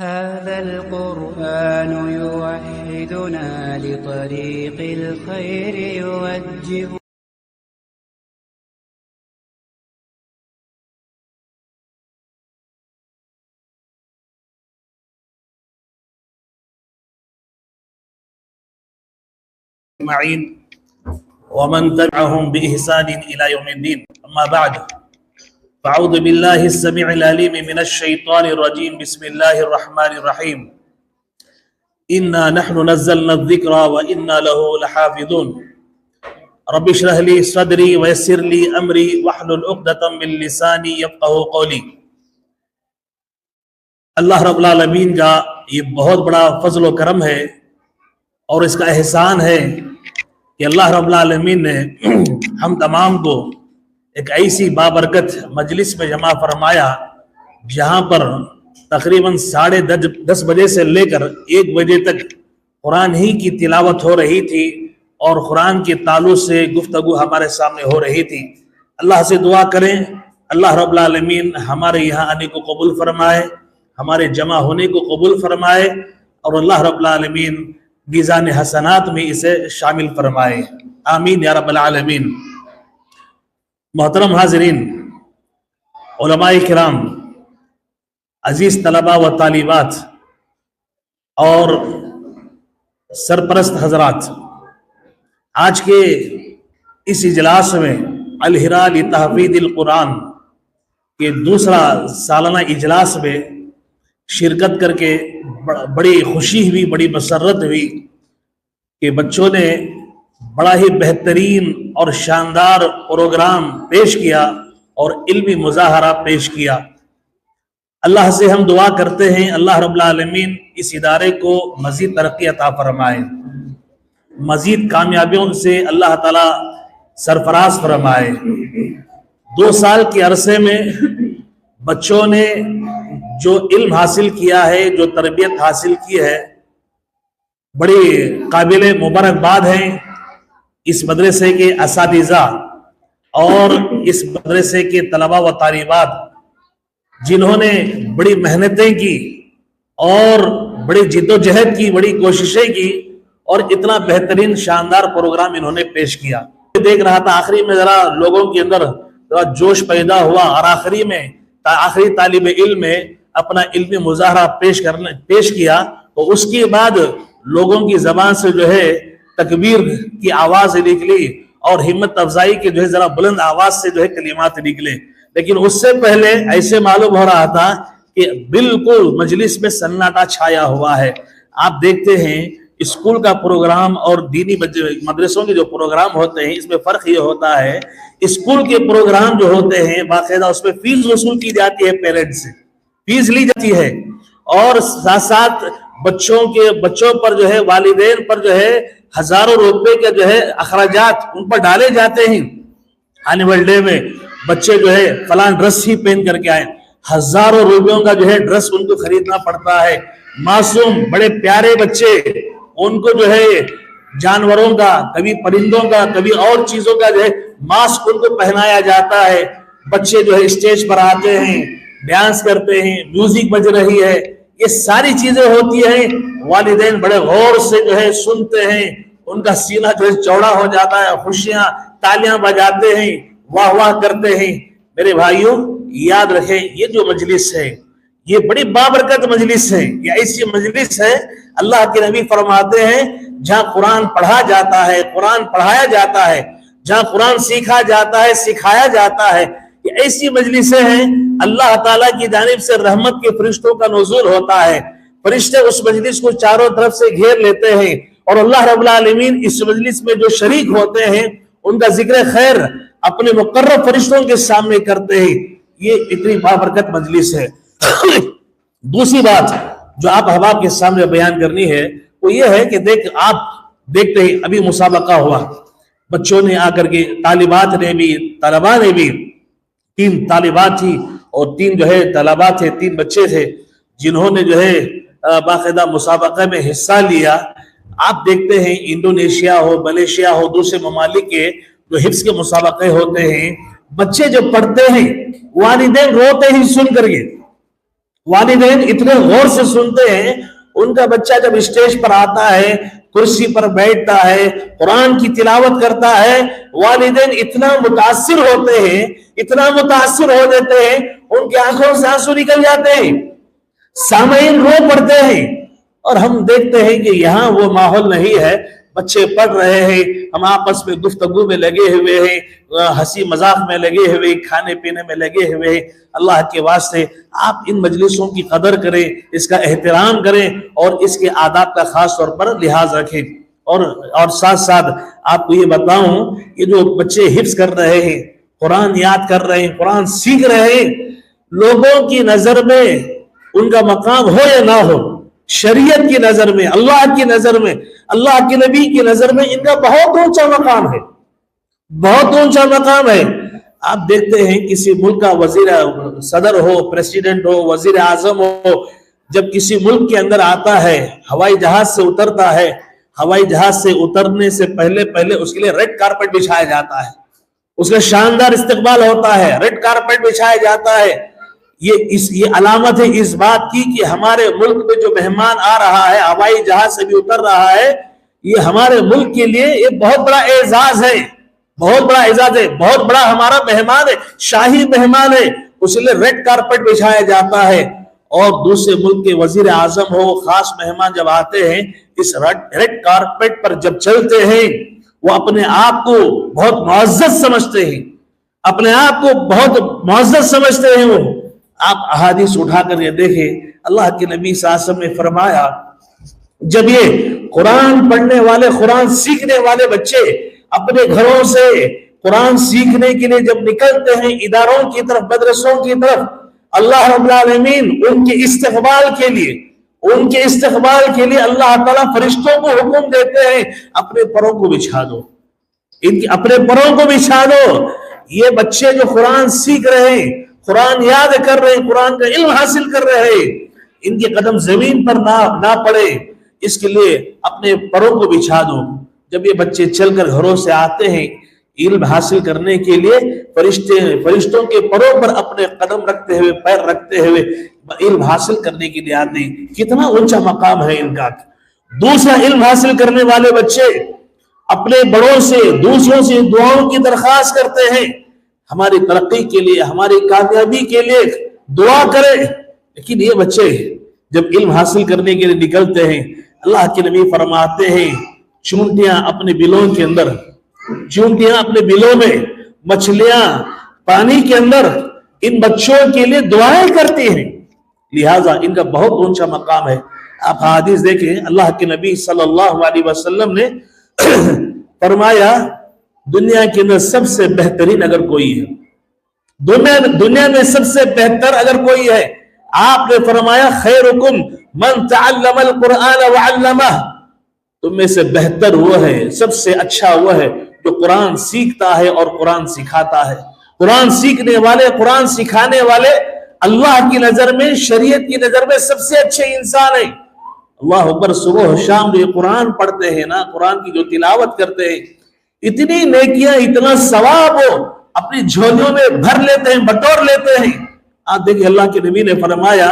هذا القرآن يوحدنا لطريق الخير يوجه أجمعين ومن تبعهم بإحسان إلى يوم الدين. أما بعد فأعوذ بالله السميع العليم من الشيطان الرجيم. بسم الله الرحمن الرحيم. إنا نحن نزلنا الذكر وإنا له لحافظون. رب اشرح لي صدري ويسر لي أمري واحلل عقدة من لساني يفقهوا قولي. اللہ رب العالمین کا یہ بہت بڑا فضل و کرم ہے اور اس کا احسان ہے کہ اللہ رب العالمین نے ہم تمام کو ایک ایسی بابرکت مجلس میں جمع فرمایا جہاں پر تقریباً 10:30 بجے سے لے کر 1 بجے تک قرآن ہی کی تلاوت ہو رہی تھی اور قرآن کے تعلق سے گفتگو ہمارے سامنے ہو رہی تھی. اللہ سے دعا کریں اللہ رب العالمین ہمارے یہاں آنے کو قبول فرمائے، ہمارے جمع ہونے کو قبول فرمائے اور اللہ رب العالمین میزان حسنات میں اسے شامل فرمائے. آمین یا رب العالمین. محترم حاضرین، علماء کرام، عزیز طلباء و طالبات اور سرپرست حضرات، آج کے اس اجلاس میں الہلال تحفیظ القرآن کے دوسرا سالانہ اجلاس میں شرکت کر کے بڑی خوشی ہوئی، بڑی مسرت ہوئی کہ بچوں نے بڑا ہی بہترین اور شاندار پروگرام پیش کیا اور علمی مظاہرہ پیش کیا. اللہ سے ہم دعا کرتے ہیں اللہ رب العالمین اس ادارے کو مزید ترقی عطا فرمائے، مزید کامیابیوں سے اللہ تعالی سرفراز فرمائے. 2 سال کے عرصے میں بچوں نے جو علم حاصل کیا ہے، جو تربیت حاصل کی ہے، بڑی قابل مبارکباد ہیں اس مدرسے کے اساتذہ اور اس مدرسے کے طلباء و طالبات جنہوں نے بڑی محنتیں کی اور بڑی جد و جہد کی، بڑی کوششیں کی اور اتنا بہترین شاندار پروگرام انہوں نے پیش کیا. دیکھ رہا تھا آخری میں ذرا لوگوں کے اندر ذرا جوش پیدا ہوا اور آخری طالب علم میں اپنا علمی مظاہرہ پیش کیا تو اس کے بعد لوگوں کی زبان سے جو ہے تکبیر کی آواز نکلی اور ہمت افزائی کے جو ہے ذرا بلند آواز سے جو ہے کلمات نکلے. لیکن اس سے پہلے ایسے معلوم ہو رہا تھا کہ بالکل مجلس میں سناٹا چھایا ہوا ہے. آپ دیکھتے ہیں اسکول کا پروگرام اور دینی مدرسوں کے جو پروگرام ہوتے ہیں اس میں فرق یہ ہوتا ہے، اسکول کے پروگرام جو ہوتے ہیں باقاعدہ اس میں فیس وصول کی جاتی ہے، پیرنٹس سے فیس لی جاتی ہے اور ساتھ ساتھ بچوں پر جو ہے والدین پر جو ہے ہزاروں روپے کے جو ہے اخراجات ان پر ڈالے جاتے ہیں. اینول ڈے میں بچے جو ہے فلاں ڈریس ہی پہن کر کے آئے، ہزاروں روپیوں کا جو ہے ڈریس ان کو خریدنا پڑتا ہے. معصوم بڑے پیارے بچے، ان کو جو ہے جانوروں کا، کبھی پرندوں کا، کبھی اور چیزوں کا جو ہے ماسک ان کو پہنایا جاتا ہے. بچے جو ہے اسٹیج پر آتے ہیں، ڈانس کرتے ہیں، میوزک بج رہی ہے، یہ ساری چیزیں ہوتی ہیں. والدین بڑے غور سے جو ہے سنتے ہیں، ان کا سینہ جو ہے چوڑا ہو جاتا ہے، خوشیاں تالیاں بجاتے ہیں، واہ واہ کرتے ہیں. میرے بھائیوں یاد رکھیں یہ جو مجلس ہے یہ بڑی بابرکت مجلس ہے. یہ ایسی مجلس ہے اللہ کے نبی فرماتے ہیں جہاں قرآن پڑھا جاتا ہے، قرآن پڑھایا جاتا ہے، جہاں قرآن سیکھا جاتا ہے، سکھایا جاتا ہے. یہ ایسی مجلسیں ہیں اللہ تعالیٰ کی جانب سے رحمت کے فرشتوں کا نزول ہوتا ہے. فرشتے اس مجلس کو چاروں طرف سے گھیر لیتے ہیں اور اللہ رب العالمین اس مجلس میں جو شریک ہوتے ہیں ان کا ذکر خیر اپنے مقرب فرشتوں کے سامنے کرتے ہیں. یہ اتنی بابرکت مجلس ہے. دوسری بات جو آپ احباب کے سامنے بیان کرنی ہے وہ یہ ہے کہ آپ دیکھتے ہیں ابھی مسابقہ ہوا، بچوں نے آ کر کے طالبات نے بھی، طلباء نے بھی، 3 طالبات تھی اور 3 جو ہے طلباء تھے، 3 بچے تھے جنہوں نے جو ہے باقاعدہ مسابقہ میں حصہ لیا. آپ دیکھتے ہیں انڈونیشیا ہو، ملیشیا ہو، دوسرے ممالک کے جو حفظ کے مسابقے ہوتے ہیں، بچے جب پڑھتے ہیں والدین روتے ہی سن کر کے، والدین اتنے غور سے سنتے ہیں، ان کا بچہ جب اسٹیج پر آتا ہے، کرسی پر بیٹھتا ہے، قرآن کی تلاوت کرتا ہے، والدین اتنا متاثر ہوتے ہیں، اتنا متاثر ہو دیتے ہیں، ان کی آنکھوں سے آنسو نکل جاتے ہیں، سامعین رو پڑتے ہیں۔ اور ہم دیکھتے ہیں کہ یہاں وہ ماحول نہیں ہے، بچے پڑھ رہے ہیں، ہم آپس میں گفتگو میں لگے ہوئے ہیں، ہنسی مذاق میں لگے ہوئے، کھانے پینے میں لگے ہوئے ہیں۔ اللہ کے واسطے آپ ان مجلسوں کی قدر کریں، اس کا احترام کریں اور اس کے آداب کا خاص طور پر لحاظ رکھیں۔ اور ساتھ ساتھ آپ کو یہ بتاؤں، یہ جو بچے حفظ کر رہے ہیں، قرآن یاد کر رہے ہیں، قرآن سیکھ رہے ہیں، لوگوں کی نظر میں ان کا مقام ہو یا نہ ہو، شریعت کی نظر میں، اللہ کی نظر میں، اللہ کے نبی کی نظر میں ان کا بہت اونچا مقام ہے، بہت اونچا مقام ہے۔ آپ دیکھتے ہیں کسی ملک کا وزیر صدر ہو، پریسیڈنٹ ہو، وزیر اعظم ہو، جب کسی ملک کے اندر آتا ہے، ہوائی جہاز سے اترتا ہے، ہوائی جہاز سے اترنے سے پہلے اس کے لیے ریڈ کارپٹ بچھایا جاتا ہے، اس کا شاندار استقبال ہوتا ہے، ریڈ کارپٹ بچھایا جاتا ہے۔ یہ علامت ہے اس بات کی کہ ہمارے ملک میں جو مہمان آ رہا ہے، ہوائی جہاز سے بھی اتر رہا ہے، یہ ہمارے ملک کے لیے یہ بہت بڑا اعزاز ہے، بہت بڑا اعزاز ہے، بہت بڑا ہمارا مہمان ہے، شاہی مہمان ہے، اس لیے ریڈ کارپٹ بچھایا جاتا ہے۔ اور دوسرے ملک کے وزیر اعظم ہو، خاص مہمان جب آتے ہیں، اس ریڈ کارپٹ پر جب چلتے ہیں، وہ اپنے آپ کو بہت معزز سمجھتے ہیں، اپنے آپ کو بہت معزز سمجھتے ہیں۔ وہ آپ احادیث اٹھا کر یہ دیکھیں، اللہ کے نبی صلی اللہ علیہ وسلم نے فرمایا، جب یہ قرآن پڑھنے والے، قرآن سیکھنے والے بچے اپنے گھروں سے قرآن سیکھنے کے لیے جب نکلتے ہیں اداروں کی طرف، مدرسوں کی طرف، اللہ رب العالمین ان کے استقبال کے لیے اللہ تعالیٰ فرشتوں کو حکم دیتے ہیں، اپنے پروں کو بچھا دو، اپنے پروں کو بچھا دو۔ یہ بچے جو قرآن سیکھ رہے ہیں، قرآن یاد کر رہے ہیں، قرآن کا علم حاصل کر رہے ہیں، ان کے قدم زمین پر نہ پڑے، اس کے لیے اپنے پروں کو بچھا دو۔ جب یہ بچے چل کر گھروں سے آتے ہیں علم حاصل کرنے کے لیے، فرشتوں کے پروں پر اپنے قدم رکھتے ہوئے، پیر رکھتے ہوئے علم حاصل کرنے کے لیے آتے ہیں۔ کتنا اونچا مقام ہے ان کا۔ دوسرا، علم حاصل کرنے والے بچے اپنے بڑوں سے، دوسروں سے دعاؤں کی درخواست کرتے ہیں، ہماری ترقی کے لیے، ہماری کامیابی کے لیے دعا کرے۔ لیکن یہ بچے جب علم حاصل کرنے کے لیے نکلتے ہیں، اللہ کے نبی فرماتے ہیں، چونٹیاں اپنے بلوں کے اندر، چونٹیاں اپنے بلوں میں، مچھلیاں پانی کے اندر ان بچوں کے لیے دعائیں کرتی ہیں، لہٰذا ان کا بہت اونچا مقام ہے۔ آپ حدیث دیکھیں، اللہ کے نبی صلی اللہ علیہ وسلم نے فرمایا، دنیا کے اندر سب سے بہترین اگر کوئی ہے، دنیا میں سب سے بہتر اگر کوئی ہے، آپ نے فرمایا، خیرکم من تعلم القرآن وعلمہ، تم میں سے بہتر وہ ہے، سب سے اچھا وہ ہے جو قرآن سیکھتا ہے اور قرآن سکھاتا ہے۔ قرآن سیکھنے والے، قرآن سکھانے والے اللہ کی نظر میں، شریعت کی نظر میں سب سے اچھے انسان ہیں۔ اللہ اکبر، صبح و شام جو قرآن پڑھتے ہیں نا، قرآن کی جو تلاوت کرتے ہیں، اتنی نیکیاں، اتنا ثواب وہ اپنی جھولیوں میں بھر لیتے ہیں، بٹور لیتے ہیں۔ آپ دیکھیں، اللہ کے نبی نے فرمایا،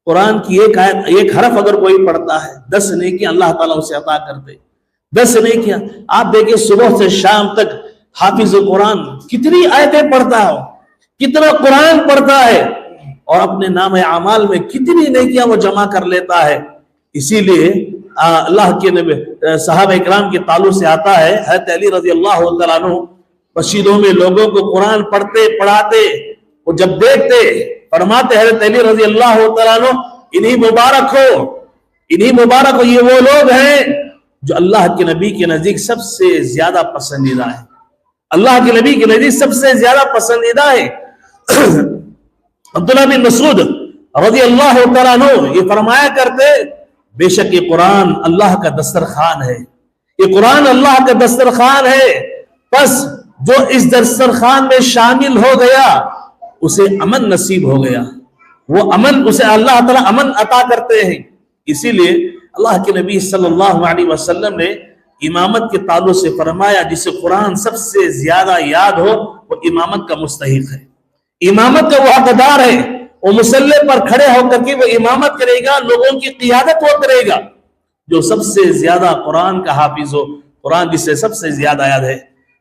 قرآن کی ایک آیت، ایک حرف اگر کوئی پڑھتا ہے، 10 نیکیاں اللہ تعالیٰ اسے عطا کرتے، 10 نیکیاں۔ آپ دیکھیں صبح سے شام تک حافظ قرآن کتنی آیتیں پڑھتا ہے، کتنا قرآن پڑھتا ہے، اور اپنے نام اعمال میں کتنی نیکیاں وہ جمع کر لیتا ہے۔ اسی لیے اللہ کے نبی، صحابہ اکرام کے تعلق سے آتا ہے، حضرت علی رضی اللہ تعالیٰ عنہ مسجدوں میں لوگوں کو قرآن پڑھتے پڑھاتے، وہ جب دیکھتے، فرماتے حضرت علی رضی اللہ تعالیٰ عنہ، انہی مبارک ہو، یہ وہ لوگ ہیں جو اللہ کے نبی کے نزدیک سب سے زیادہ پسندیدہ ہے، اللہ کے نبی کے نزدیک سب سے زیادہ پسندیدہ ہے۔ عبداللہ بن مسعود رضی اللہ تعالیٰ عنہ یہ فرمایا کرتے، بے شک یہ قرآن اللہ کا دسترخوان ہے، یہ قرآن اللہ کا دسترخوان ہے، پس جو اس دسترخوان میں شامل ہو گیا اسے امن نصیب ہو گیا، وہ امن، اسے اللہ تعالیٰ امن عطا کرتے ہیں۔ اسی لیے اللہ کے نبی صلی اللہ علیہ وسلم نے امامت کے تعلق سے فرمایا، جسے قرآن سب سے زیادہ یاد ہو وہ امامت کا مستحق ہے، امامت کا وہ حقدار ہے۔ وہ مسلح پر کھڑے ہو کر کے وہ امامت کرے گا، لوگوں کی قیادت وہ کرے گا، جو سب سے زیادہ قرآن کا حافظ ہو، قرآن جس سے سب سے زیادہ یاد ہے۔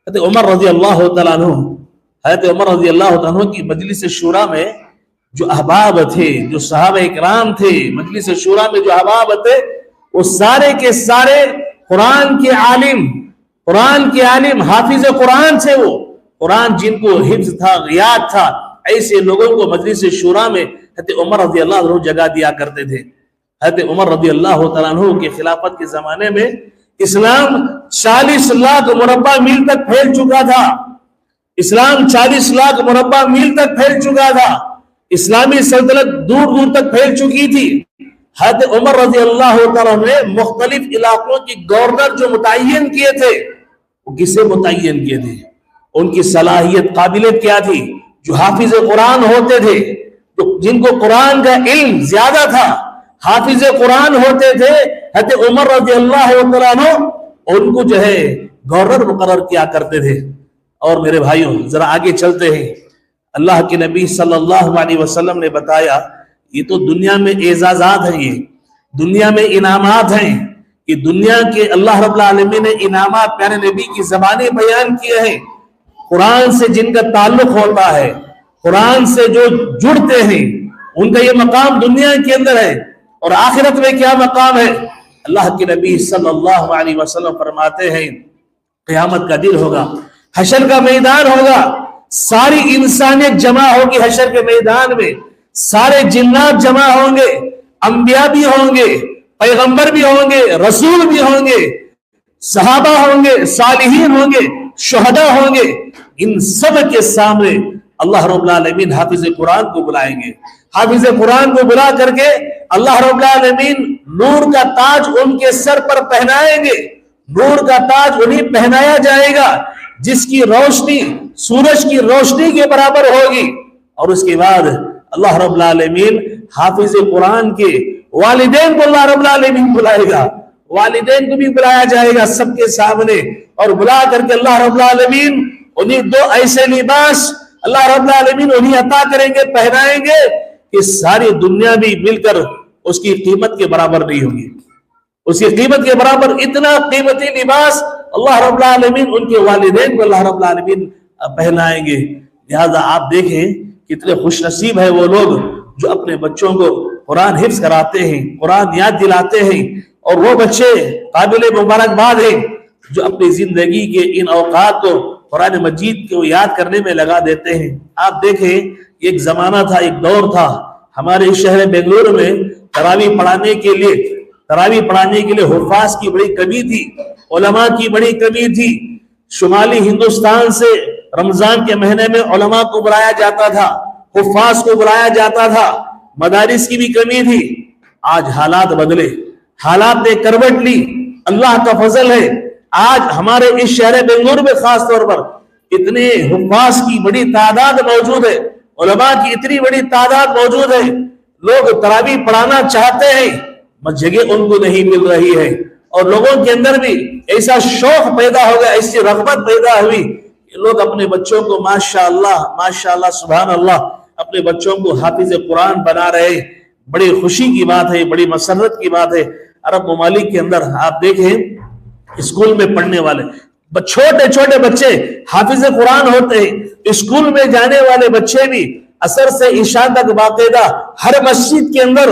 حضرت عمر رضی اللہ تعالیٰ عنہ، حضرت عمر رضی اللہ تعالیٰ عنہ کی مجلس شورا میں جو احباب تھے، جو صحابہ اکرام تھے، مجلس شورا میں جو احباب تھے، وہ سارے کے سارے قرآن کے عالم حافظ قرآن تھے۔ وہ قرآن جن کو حفظ تھا، یاد تھا، ایسے لوگوں کو مجلس شورا میں حضرت عمر رضی اللہ عنہ جگہ دیا کرتے تھے۔ حضرت عمر رضی اللہ تعالیٰ عنہ کے خلافت کے زمانے میں اسلام 40 لاکھ مربع میل تک پھیل چکا تھا۔ اسلام 40 لاکھ مربع میل تک پھیل چکا تھا۔ اسلامی سلطنت دور دور تک پھیل چکی تھی۔ حضرت عمر رضی اللہ تعالیٰ نے مختلف علاقوں کی گورنر جو متعین کیے تھے، وہ کسے متعین کیے تھے؟ ان کی صلاحیت، قابلیت کیا تھی؟ جو حافظ قرآن ہوتے تھے، جن کو قرآن کا علم زیادہ تھا، حافظ قرآن ہوتے تھے، حضرت عمر رضی اللہ تعالیٰ عنہ ان کو جو ہے گورنر مقرر کیا کرتے تھے۔ اور میرے بھائیوں ذرا آگے چلتے ہیں۔ اللہ کے نبی صلی اللہ علیہ وسلم نے بتایا، یہ تو دنیا میں اعزازات ہیں، یہ دنیا میں انعامات ہیں، کہ دنیا کے اللہ رب العالمین نے انعامات پیارے نبی کی زبانیں بیان کیے ہیں۔ قرآن سے جن کا تعلق ہوتا ہے، قرآن سے جو جڑتے ہیں، ان کا یہ مقام دنیا کے اندر ہے، اور آخرت میں کیا مقام ہے؟ اللہ کے نبی صلی اللہ علیہ وسلم فرماتے ہیں، قیامت کا دن ہوگا، حشر کا میدان ہوگا، ساری انسانیت جمع ہوگی حشر کے میدان میں، سارے جنات جمع ہوں گے، انبیاء بھی ہوں گے، پیغمبر بھی ہوں گے، رسول بھی ہوں گے، صحابہ ہوں گے، صالحین ہوں گے، شہداء ہوں گے۔ ان سب کے سامنے اللہ رب العالمین حافظ قرآن کو بلائیں گے۔ حافظ قرآن کو بلا کر کے اللہ رب العالمین نور کا تاج ان کے سر پر پہنائیں گے۔ نور کا تاج انہیں پہنایا جائے گا جس کی روشنی سورج کی روشنی کے برابر ہوگی۔ اور اس کے بعد اللہ رب العالمین حافظ قرآن کے والدین کو اللہ رب العالمین بلائے گا، والدین کو بھی بلایا جائے گا سب کے سامنے، اور بلا کر کے اللہ رب العالمین انہیں 2 ایسے لباس اللہ رب العالمین انہیں عطا کریں گے، پہنائیں گے، کہ ساری دنیا بھی مل کر اس کی قیمت کے برابر نہیں ہوگی۔ اس کی قیمت کے برابر اتنا قیمتی لباس اللہ رب العالمین ان کے والدین کو اللہ رب العالمین پہنائیں گے۔ لہذا آپ دیکھیں کتنے خوش نصیب ہے وہ لوگ جو اپنے بچوں کو قرآن حفظ کراتے ہیں، قرآن یاد دلاتے ہیں، اور وہ بچے قابل مبارکباد ہیں جو اپنی زندگی کے ان اوقات کو قرآن مجید کو یاد کرنے میں لگا دیتے ہیں۔ آپ دیکھیں ایک زمانہ تھا، ایک دور تھا ہمارے شہر بنگلور میں تراویح پڑھانے کے لیے حفاظ کی بڑی کمی تھی، علماء کی بڑی کمی تھی۔ شمالی ہندوستان سے رمضان کے مہینے میں علماء کو بلایا جاتا تھا، حفاظ کو بلایا جاتا تھا، مدارس کی بھی کمی تھی۔ آج حالات بدلے، حالات نے کروٹ لی، اللہ کا فضل ہے۔ آج ہمارے اس شہر بنگلور میں خاص طور پر اتنے حفاظ کی بڑی تعداد موجود ہے، علماء کی اتنی بڑی تعداد موجود ہے، لوگ تراویح پڑھانا چاہتے ہیں، جگہ ان کو نہیں مل رہی ہے، اور لوگوں کے اندر بھی ایسا شوق پیدا ہو گیا، ایسی رغبت پیدا ہوئی کہ لوگ اپنے بچوں کو ماشاءاللہ سبحان اللہ اپنے بچوں کو حافظ قرآن بنا رہے۔ بڑی خوشی کی بات ہے، بڑی مسرت کی بات ہے۔ عرب ممالک کے اندر آپ دیکھیں اسکول میں پڑھنے والے چھوٹے چھوٹے بچے حافظ قرآن ہوتے ہیں۔ اسکول میں جانے والے بچے بھی عصر سے عشاء تک باقاعدہ ہر مسجد کے اندر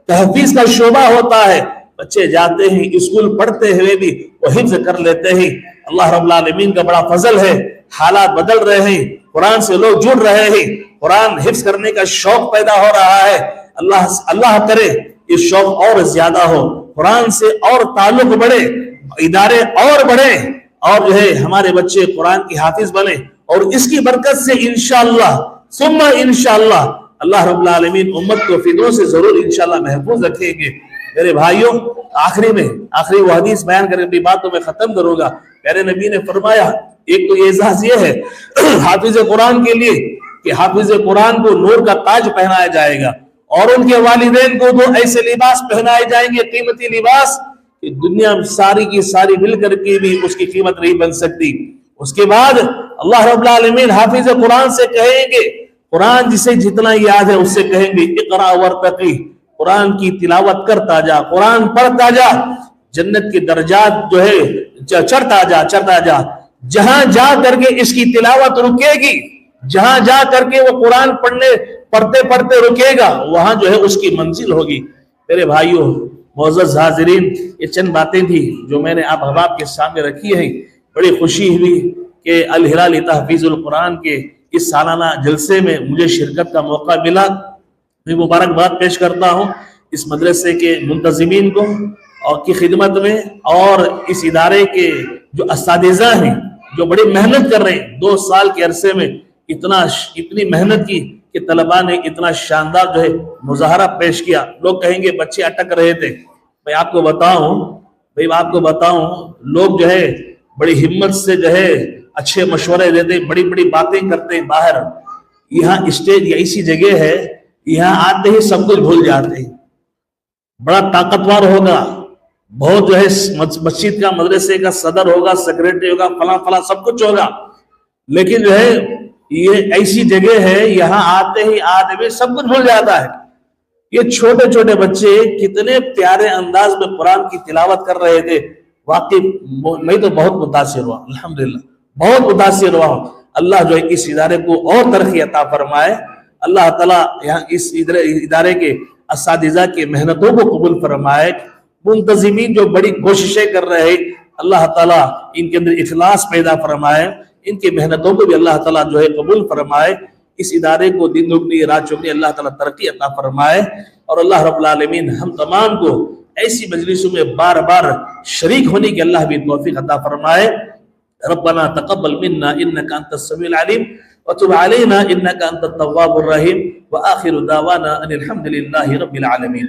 تحفیظ کا شعبہ ہوتا ہے، بچے جاتے ہیں اسکول پڑھتے ہوئے بھی وہ حفظ کر لیتے ہیں۔ اللہ رب العالمین کا بڑا فضل ہے، حالات بدل رہے ہیں، قرآن سے لوگ جڑ رہے ہیں، قرآن حفظ کرنے کا شوق پیدا ہو رہا ہے۔ اللہ کرے یہ شوق اور زیادہ ہو، قرآن سے اور تعلق بڑھے، ادارے اور بڑھے، اور جو ہے ہمارے بچے قرآن کی حافظ بنے، اور اس کی برکت سے انشاءاللہ ثم انشاءاللہ اللہ رب العالمین امت کو فتنوں سے ضرور انشاءاللہ محفوظ رکھیں گے۔ میرے بھائیوں آخری وہ حدیث بیان کر کے بات تو میں ختم کروں گا۔ پیارے نبی نے فرمایا ایک تو یہ اعزاز یہ ہے حافظ قرآن کے لیے کہ حافظ قرآن کو نور کا تاج پہنایا جائے گا، اور ان کے والدین کو 2 ایسے لباس پہنائے جائیں گے، قیمتی لباس، کہ دنیا ساری کی ساری مل کر کے بھی اس کی قیمت نہیں بن سکتی۔ اس کے بعد اللہ رب العالمین حافظ قرآن سے کہیں گے قرآن جسے جتنا یاد ہے اس سے کہیں گے اقرا ورتقی، قرآن کی تلاوت کرتا جا، قرآن پڑھتا جا، جنت کے درجات جو ہے چڑھتا جا، جہاں جا کر کے اس کی تلاوت رکے گی، جہاں جا کر کے وہ قرآن پڑھتے رکے گا، وہاں جو ہے اس کی منزل ہوگی۔ میرے بھائیوں معزز حاضرین، یہ چند باتیں تھی جو میں نے آپ احباب کے سامنے رکھی ہیں۔ بڑی خوشی ہوئی کہ الہلال تحفیظ القرآن کے اس سالانہ جلسے میں مجھے شرکت کا موقع ملا۔ میں مبارکباد پیش کرتا ہوں اس مدرسے کے منتظمین کو اور کی خدمت میں، اور اس ادارے کے جو اساتذہ ہیں جو بڑی محنت کر رہے ہیں۔ 2 سال کے عرصے میں اتنی محنت کی کہ طلباء نے اتنا شاندار جو ہے مظاہرہ پیش کیا۔ لوگ کہیں گے بچے اٹک رہے تھے، میں آپ کو بتاؤں لوگ جو ہے بڑی ہمت سے جو ہے اچھے مشورے دیتے، بڑی بڑی باتیں کرتے باہر۔ یہاں اسٹیج ایسی جگہ ہے، یہاں آتے ہی سب کچھ بھول جاتے ہیں۔ بڑا طاقتور ہوگا، بہت جو ہے مسجد کا مدرسے کا صدر ہوگا، سیکرٹری ہوگا، فلاں سب کچھ ہوگا، لیکن جو ہے یہ ایسی جگہ ہے یہاں آتے ہی آدمی سب کچھ بھول جاتا ہے۔ یہ چھوٹے چھوٹے بچے کتنے پیارے انداز میں قرآن کی تلاوت کر رہے تھے، واقعی میں تو بہت متاثر ہوا، الحمدللہ بہت متاثر ہوا ہوں۔ اللہ جو ہے اس ادارے کو اور ترقی عطا فرمائے، اللہ تعالیٰ یہاں اس ادارے کے اساتذہ کی محنتوں کو قبول فرمائے، منتظمین جو بڑی کوششیں کر رہے ہیں اللہ تعالیٰ ان کے اندر اخلاص پیدا فرمائے، ان کی محنتوں کو بھی اللہ تعالیٰ جو ہے قبول فرمائے، اس ادارے کو دن دگنی رات چگنی اللہ تعالیٰ ترقی عطا فرمائے، اور اللہ رب العالمین ہم تمام کو ایسی مجلسوں میں بار بار شریک ہونے کی اللہ بھی توفیق عطا فرمائے۔ ربنا تقبل منا انك انت السميع العليم وتب علينا انك انت التواب الرحيم واخر دعوانا ان الحمد لله رب العالمين۔